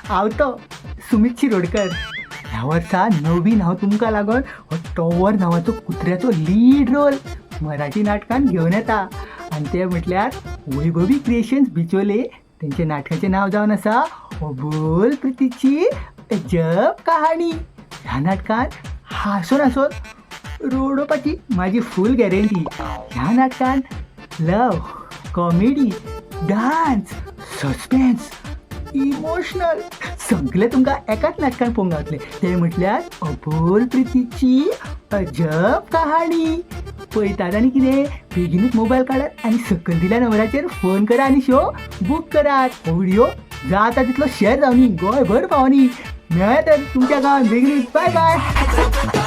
हांव तो सुमित शिरोडकर. ह्या वर्सा नवीन हांव तुमकां लागून हो टॉवर नांवाचो कुत्र्याचो लीड रोल मराठी नाटकान घेवन येता. आनी ते म्हटल्यार वैभवी क्रिएशन्स बिचोले. तेंचे नाटकाचें नांव जावन आसा अबोल प्रितीची अजब कहाणी. ह्या नाटकान हांसून हांसून रोडोवपाची म्हाजी फूल गॅरंटी. ह्या नाटकान लव, कॉमेडी, डान्स, सस्पेन्स, इमोशनल सगळे तुमकां एकाच नाटकान पळोवंक गावतले. ते म्हटल्यार अबोल प्रितीची अजब कहाणी. पळयतात आनी कितें, बेगीनूच मोबायल काडात आनी सकयल दिल्या नंबराचेर फोन करा आनी शो बूक करात. हो व्हिडिओ जाता तितलो शेअर जावनी, गोंयभर पावनी. मेळ्या तर तुमच्या गांवांत बेगीनूच. Bye bye.